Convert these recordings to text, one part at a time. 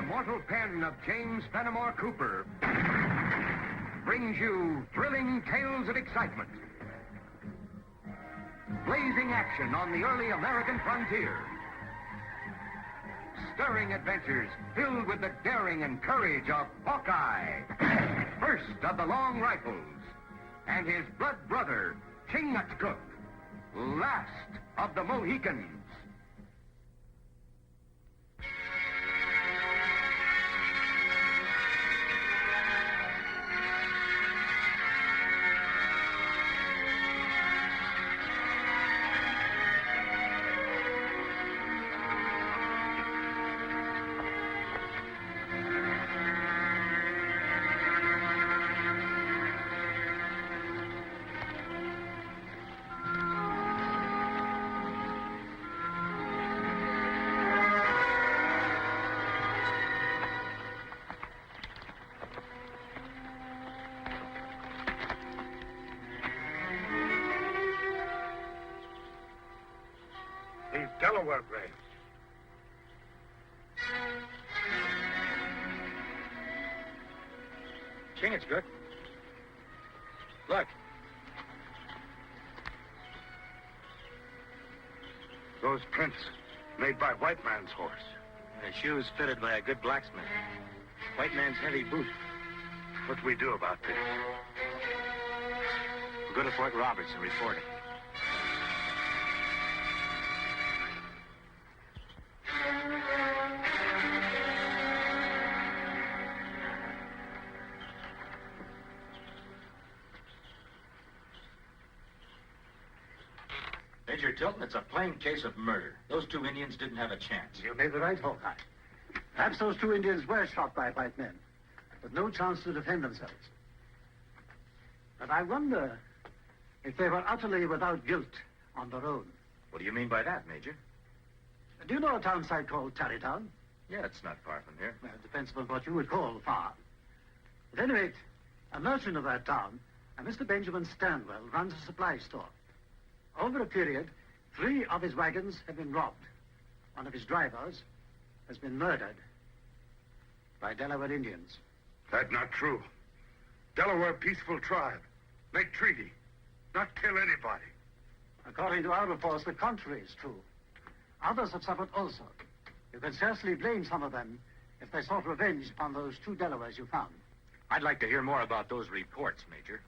immortal pen of James Fenimore Cooper brings you thrilling tales of excitement, blazing action on the early American frontier, stirring adventures filled with the daring and courage of Hawkeye, first of the Long Rifles, and his blood brother, Chingachgook, last of the Mohicans. These Delaware graves. Chingachgook. Look. Those prints made by white man's horse. The shoes fitted by a good blacksmith. White man's heavy boot. What do we do about this? We'll go to Fort Roberts and report it. Major Tilton, it's a plain case of murder. Those two Indians didn't have a chance. You made the right, Hawkeye. Perhaps those two Indians were shot by white men, with no chance to defend themselves. But I wonder if they were utterly without guilt on their own. What do you mean by that, Major? Do you know a town site called Tarrytown? Yeah, it's not far from here. Well, it depends upon what you would call far. At any rate, a merchant of that town, a Mr. Benjamin Stanwell, runs a supply store. Over a period, 3 of his wagons have been robbed. One of his drivers has been murdered by Delaware Indians. That's not true. Delaware peaceful tribe. Make treaty. Not kill anybody. According to our reports, the contrary is true. Others have suffered also. You can scarcely blame some of them if they sought revenge upon those 2 Delawares you found. I'd like to hear more about those reports, Major.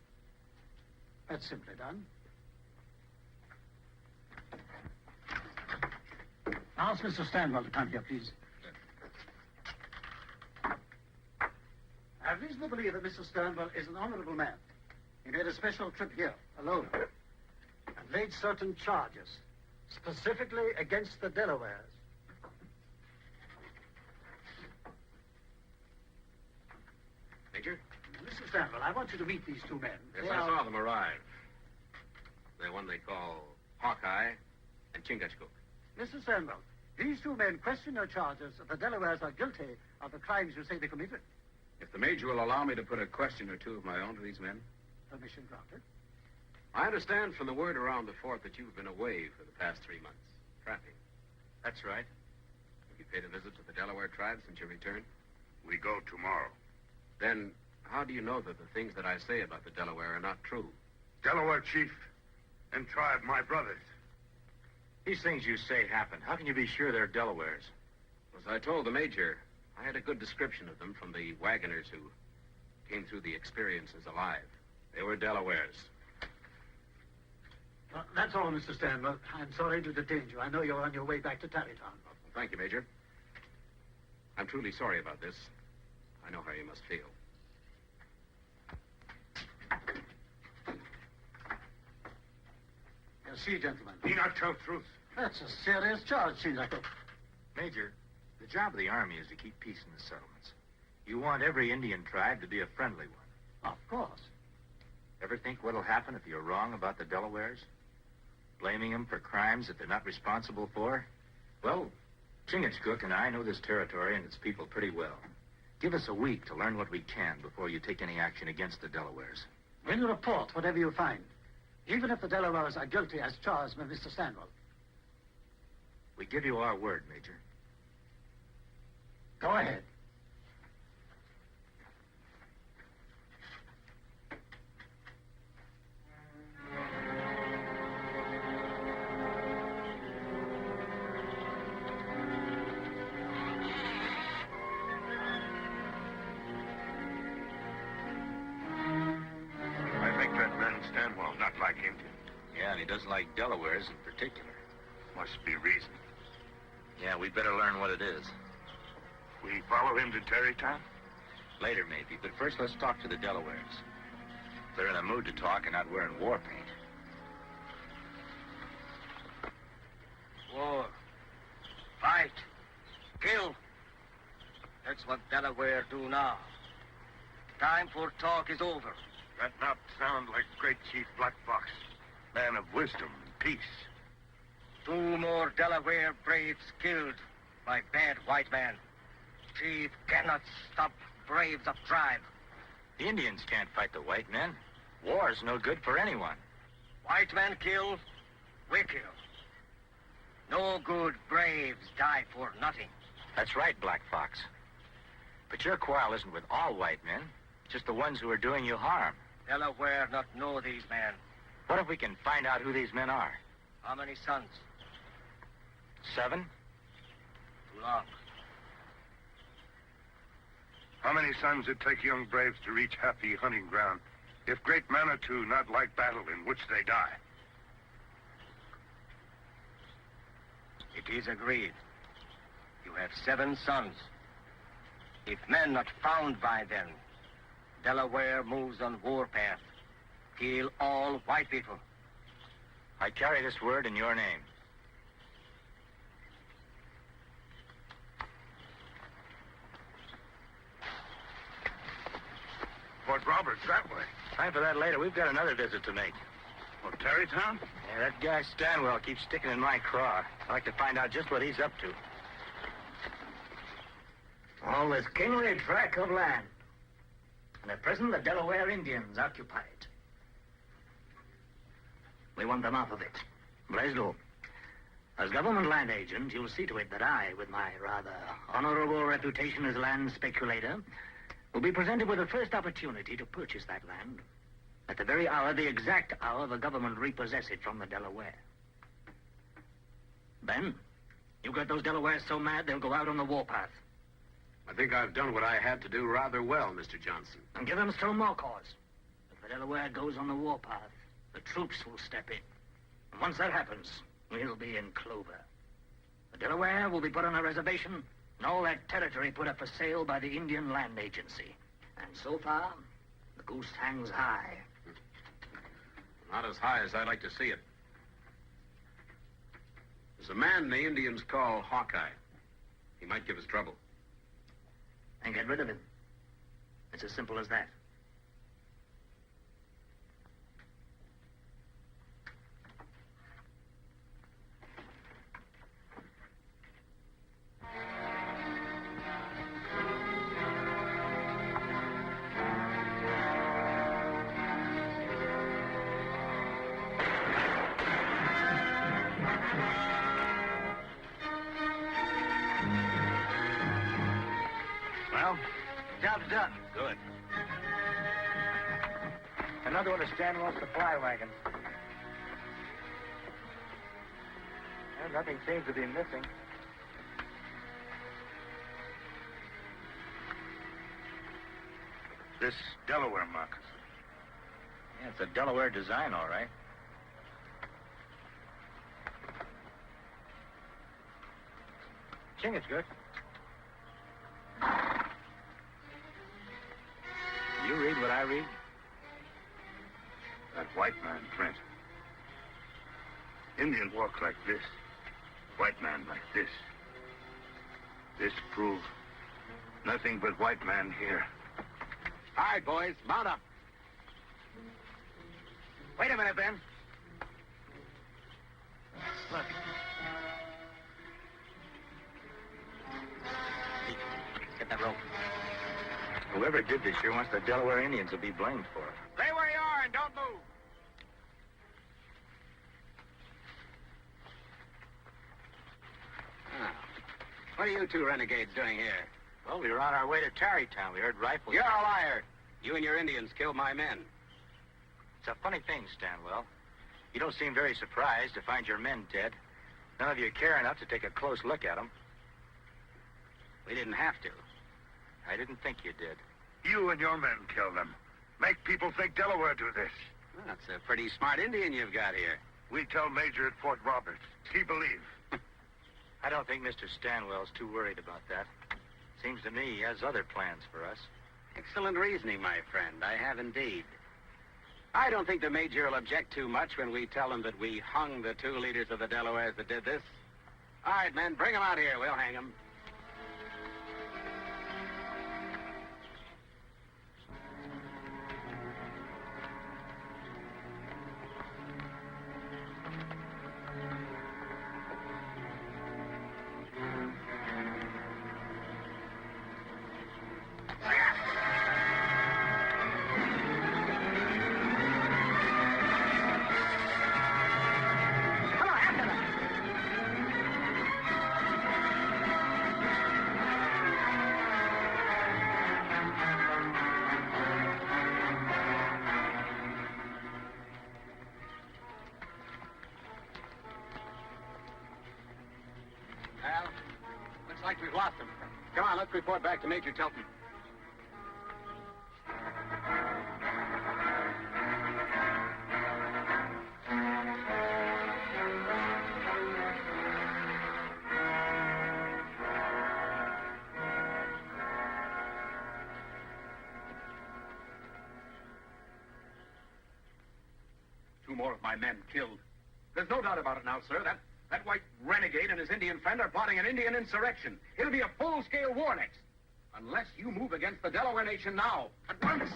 That's simply done. Ask Mr. Stanwell to come here, please. I have reason to believe that Mr. Stanwell is an honorable man. He made a special trip here, alone, and laid certain charges, specifically against the Delawares. Major? Mr. Stanwell, I want you to meet these 2 men. Yes, I saw them arrive. The one they call Hawkeye and Chingachgook. Mr. Stanwell, these 2 men question your charges that the Delawares are guilty of the crimes you say they committed. If the Major will allow me to put a question or 2 of my own to these men. Permission granted. I understand from the word around the fort that you've been away for the past 3 months, trapping. That's right. Have you paid a visit to the Delaware tribe since your return? We go tomorrow. Then how do you know that the things that I say about the Delaware are not true? Delaware chief and tribe, my brothers. These things you say happened. How can you be sure they're Delawares? As I told the Major, I had a good description of them from the wagoners who came through the experiences alive. They were Delawares. That's all, Mr. Stanwell. I'm sorry to detain you. I know you're on your way back to Tarrytown. Thank you, Major. I'm truly sorry about this. I know how you must feel. You see, gentlemen. He not tell truth. That's a serious charge, Chingachgook. Major, the job of the Army is to keep peace in the settlements. You want every Indian tribe to be a friendly one. Of course. Ever think what'll happen if you're wrong about the Delawares? Blaming them for crimes that they're not responsible for? Well, Chingachgook and I know this territory and its people pretty well. Give us a week to learn what we can before you take any action against the Delawares. We'll report whatever you find, even if the Delawares are guilty as charged by Mr. Stanwell. We give you our word, Major. Go ahead. Stanwell not like Indians. Yeah, and he doesn't like Delawares in particular. Must be reason. Yeah, we'd better learn what it is. We follow him to Terrytown? Later, maybe, but first let's talk to the Delawares. They're in a mood to talk and not wearing war paint. War. Fight. Kill. That's what Delaware do now. Time for talk is over. That not sound like great Chief Black Fox. Man of wisdom and peace. 2 more Delaware braves killed by bad white man. Chief cannot stop braves of tribe. The Indians can't fight the white men. War's no good for anyone. White men kill, we kill. No good braves die for nothing. That's right, Black Fox. But your quarrel isn't with all white men, just the ones who are doing you harm. Delaware not know these men. What if we can find out who these men are? How many sons? 7? Too long. How many sons it take young braves to reach happy hunting ground if great Manitou not like battle in which they die? It is agreed. You have 7 sons. If men not found by them, Delaware moves on warpath. Kill all white people. I carry this word in your name. Fort Roberts, that way. Time for that later. We've got another visit to make. Oh, Terrytown? Yeah, that guy Stanwell keeps sticking in my craw. I'd like to find out just what he's up to. All this kingly tract of land. And at present, the Delaware Indians occupy it. We want them off of it. Blaisdell, as government land agent, you'll see to it that I, with my rather honorable reputation as land speculator, will be presented with the first opportunity to purchase that land at the very hour, the exact hour, the government repossess it from the Delaware. Ben, you got those Delawares so mad they'll go out on the warpath. I think I've done what I had to do rather well, Mr. Johnson. And give them still more cause. If the Delaware goes on the warpath, the troops will step in. And once that happens, we'll be in clover. The Delaware will be put on a reservation, and all that territory put up for sale by the Indian Land Agency. And so far, the goose hangs high. Not as high as I'd like to see it. There's a man the Indians call Hawkeye. He might give us trouble. And get rid of him. It's as simple as that. Well, job's done. Good. Another one of Stanwell's supply wagons. Well, nothing seems to be missing. This Delaware moccasin. Yeah, it's a Delaware design, all right. Chingachgook. You read what I read? That white man print. Indian walk like this. White man like this. This prove nothing but white man here. All right, boys, mount up. Wait a minute, Ben. Look. Get that rope. Whoever did this sure wants the Delaware Indians to be blamed for it. Stay where you are and don't move. What are you 2 renegades doing here? Well, we were on our way to Tarrytown. We heard rifles. You're a liar. You and your Indians killed my men. It's a funny thing, Stanwell. You don't seem very surprised to find your men dead. None of you care enough to take a close look at them. We didn't have to. I didn't think you did. You and your men kill them. Make people think Delaware do this. That's a pretty smart Indian you've got here. We tell Major at Fort Roberts. He believe. I don't think Mr. Stanwell's too worried about that. Seems to me he has other plans for us. Excellent reasoning, my friend. I have indeed. I don't think the Major will object too much when we tell him that we hung the 2 leaders of the Delawares that did this. All right, men, bring them out here. We'll hang them. Well, looks like we've lost them. Come on, let's report back to Major Tilton. Two more of my men killed. There's no doubt about it now, sir. That white renegade and his Indian friend are plotting an Indian insurrection. It'll be a full-scale war next. Unless you move against the Delaware Nation now. At once.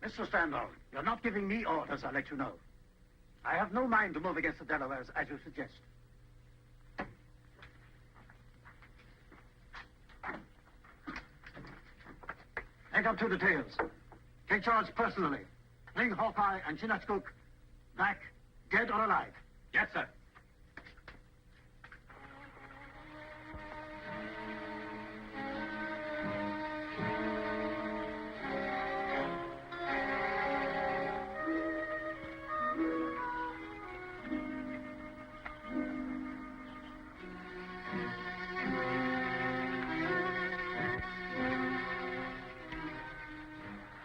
Mr. Stanwell, you're not giving me orders, I'll let you know. I have no mind to move against the Delawares, as you suggest. Take up 2 details. Take charge personally. Bring Hawkeye and Chingachgook back, dead or alive. Yes, sir.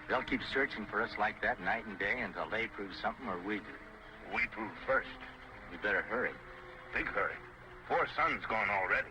They'll keep searching for us like that night and day until they prove something or we do. We prove first. We better hurry. Big hurry. 4 sons gone already.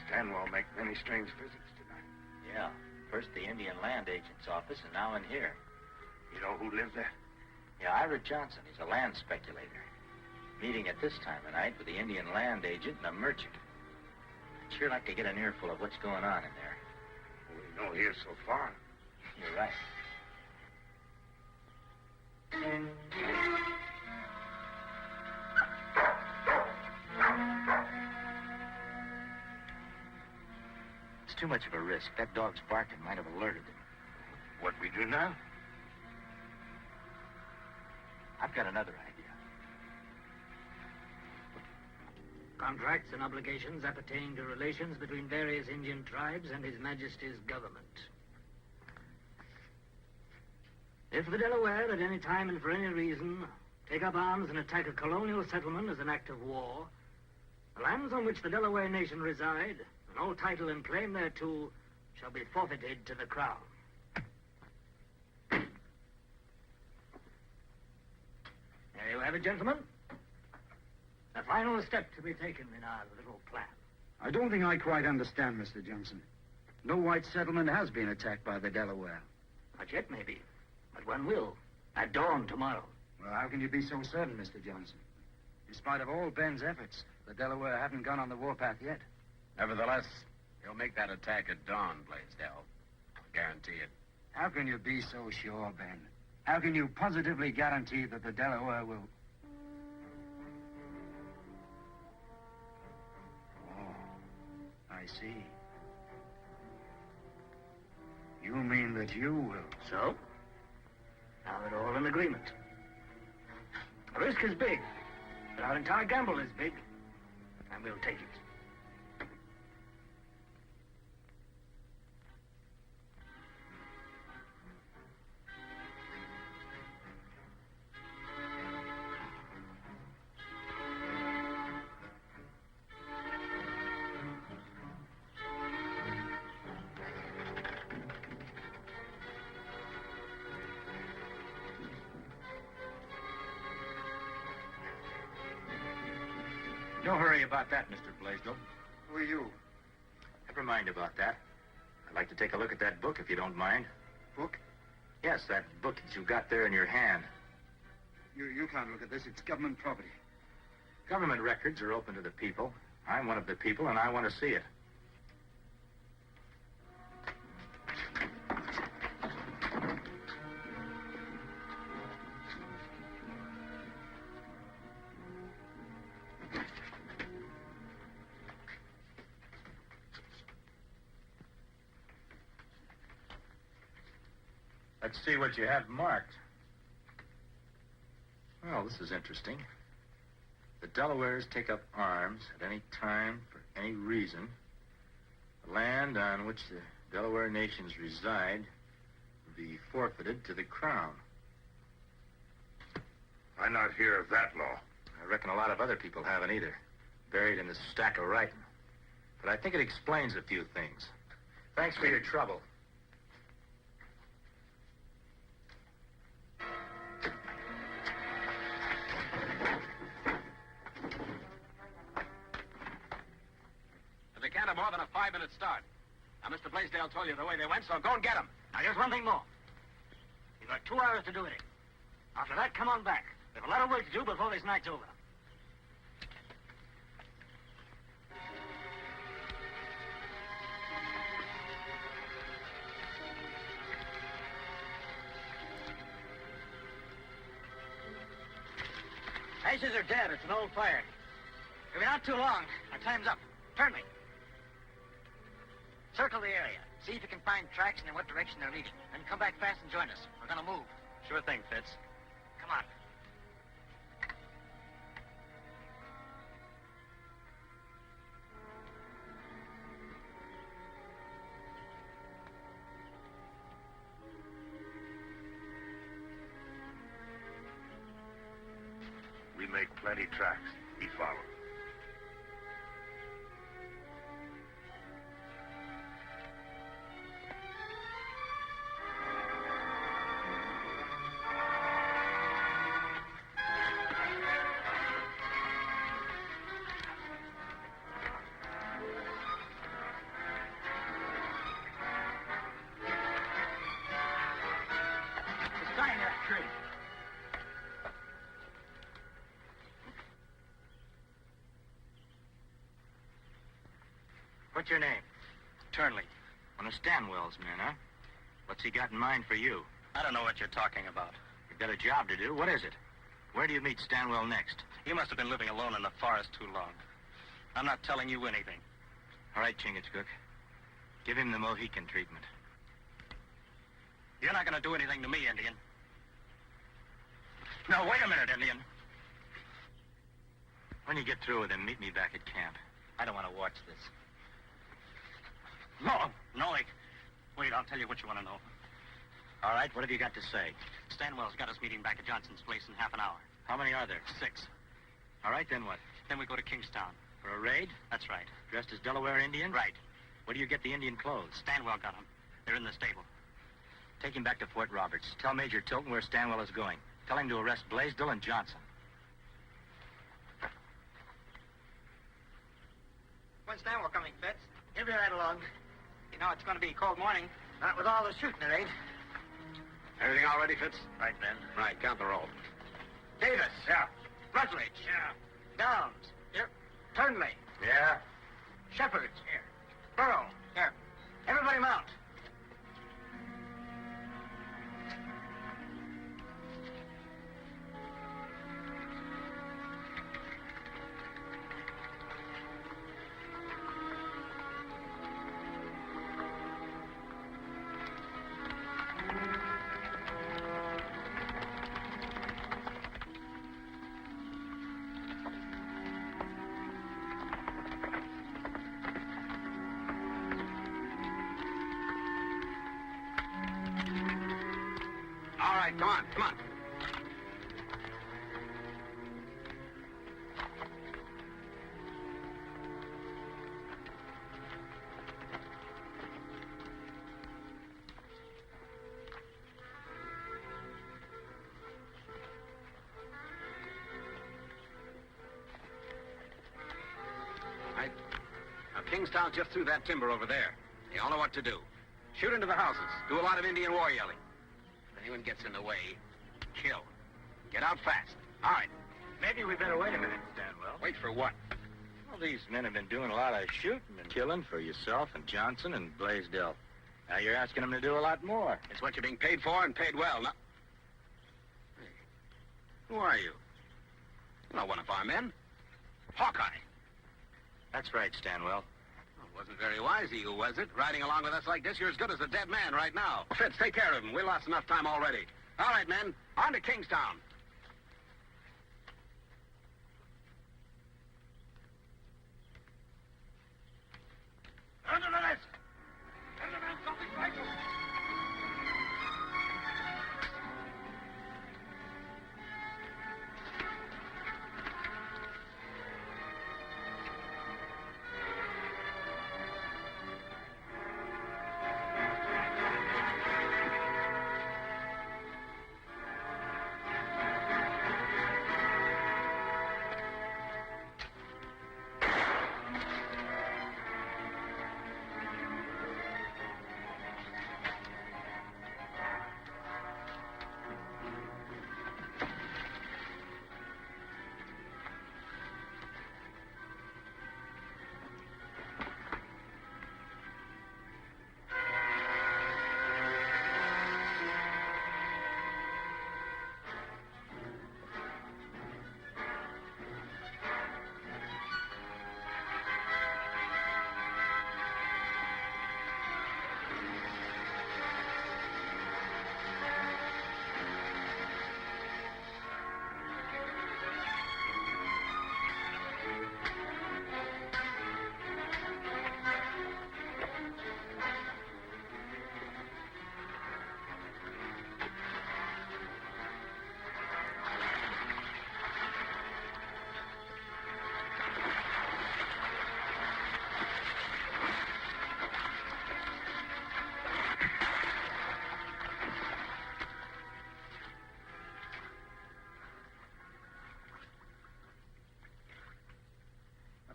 Stanwell make many strange visits tonight. Yeah. First the Indian Land Agent's office, and now in here. You know who lives there? Yeah, Ira Johnson. He's a land speculator. Meeting at this time of night with the Indian Land Agent and a merchant. I'd sure like to get an earful of what's going on in there. We know here so far. You're right. It's too much of a risk. That dog's barking might have alerted them. What we do now? I've got another idea. Contracts and obligations appertaining to relations between various Indian tribes and His Majesty's government. If the Delaware, at any time and for any reason, take up arms and attack a colonial settlement as an act of war, the lands on which the Delaware nation reside, and all title and claim thereto, shall be forfeited to the Crown. There you have it, gentlemen. The final step to be taken in our little plan. I don't think I quite understand, Mr. Johnson. No white settlement has been attacked by the Delaware. Not yet, maybe. But one will. At dawn tomorrow. Well, how can you be so certain, Mr. Johnson? In spite of all Ben's efforts, the Delaware haven't gone on the warpath yet. Nevertheless, he'll make that attack at dawn, Blaisdell. I'll guarantee it. How can you be so sure, Ben? How can you positively guarantee that the Delaware will... Oh, I see. You mean that you will? So? Now we're all in agreement. The risk is big, but our entire gamble is big, and we'll take it. No hurry about that, Mr. Blaisdell. Who are you? Never mind about that. I'd like to take a look at that book, if you don't mind. Book? Yes, that book that you got there in your hand. You can't look at this. It's government property. Government records are open to the people. I'm one of the people, and I want to see it. Let's see what you have marked. Well, this is interesting. The Delawares take up arms at any time for any reason. The land on which the Delaware nations reside will be forfeited to the Crown. I not hear of that law. I reckon a lot of other people haven't either. Buried in this stack of writing. But I think it explains a few things. Thanks for your trouble. They can't have more than a 5-minute start. Now, Mr. Blaisdell told you the way they went, so go and get them. Now, here's one thing more. You've got 2 hours to do it in. After that, come on back. We have a lot of work to do before this night's over. Faces are dead. It's an old fire. It'll be not too long. Our time's up. Turn me. Circle the area. See if you can find tracks and in what direction they're leading. Then come back fast and join us. We're gonna move. Sure thing, Fitz. Come on. We make plenty tracks. We follow. Sign that tree. What's your name? Turnley. One of Stanwell's men, huh? What's he got in mind for you? I don't know what you're talking about. You've got a job to do. What is it? Where do you meet Stanwell next? You must have been living alone in the forest too long. I'm not telling you anything. All right, Chingachgook. Give him the Mohican treatment. You're not going to do anything to me, Indian. No, wait a minute, Indian. When you get through with him, meet me back at camp. I don't want to watch this. No, wait, I'll tell you what you want to know. All right, what have you got to say? Stanwell's got us meeting back at Johnson's place in half an hour. How many are there? 6. All right, then what? Then we go to Kingstown. For a raid? That's right. Dressed as Delaware Indians? Right. Where do you get the Indian clothes? Stanwell got them. They're in the stable. Take him back to Fort Roberts. Tell Major Tilton where Stanwell is going. Tell him to arrest Blaisdell and Johnson. When's Stanwell coming, Fitz? He'll be right along. You know, it's going to be a cold morning. Not with all the shooting, it ain't. Everything all ready, Fitz? Right, Ben. Right, count the roll. Davis. Yeah. Rutledge. Yeah. Downs. Here. Turnley. Yeah. Shepard. Here. Burrow. Here. Everybody mount. right, come on, come on. Kingstown just threw that timber over there. They all know what to do. Shoot into the houses. Do a lot of Indian war yelling. If anyone gets in the way, kill. Get out fast. All right. Maybe we better wait a minute, Stanwell. Wait for what? Well, these men have been doing a lot of shooting and killing for yourself and Johnson and Blaisdell. Now you're asking them to do a lot more. It's what you're being paid for and paid well. Now... Hey, who are you? You're not one of our men. Hawkeye. That's right, Stanwell. Well, wasn't very wise of you, was it? Riding along with us like this, you're as good as a dead man right now. Fitz, take care of him. We lost enough time already. All right, men. On to Kingstown. Under the desk! Under the something rifle!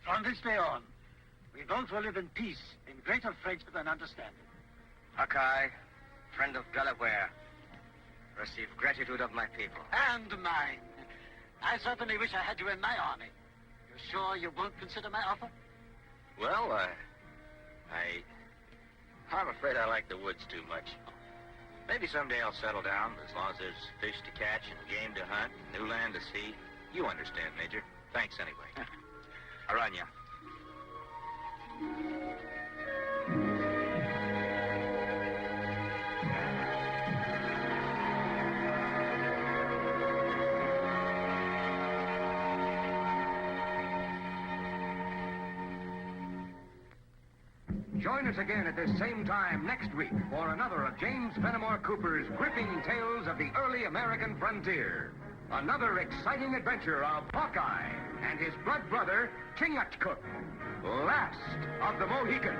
From this day on, we both will live in peace, in greater friendship and understanding. Hawkeye, friend of Delaware, receive gratitude of my people. And mine. I certainly wish I had you in my army. You sure you won't consider my offer? Well, I'm afraid I like the woods too much. Maybe someday I'll settle down, as long as there's fish to catch and game to hunt, and new land to see. You understand, Major. Thanks anyway. Aranya. Join us again at this same time next week for another of James Fenimore Cooper's gripping tales of the early American frontier. Another exciting adventure of Hawkeye and his blood brother, Chingachgook, last of the Mohicans.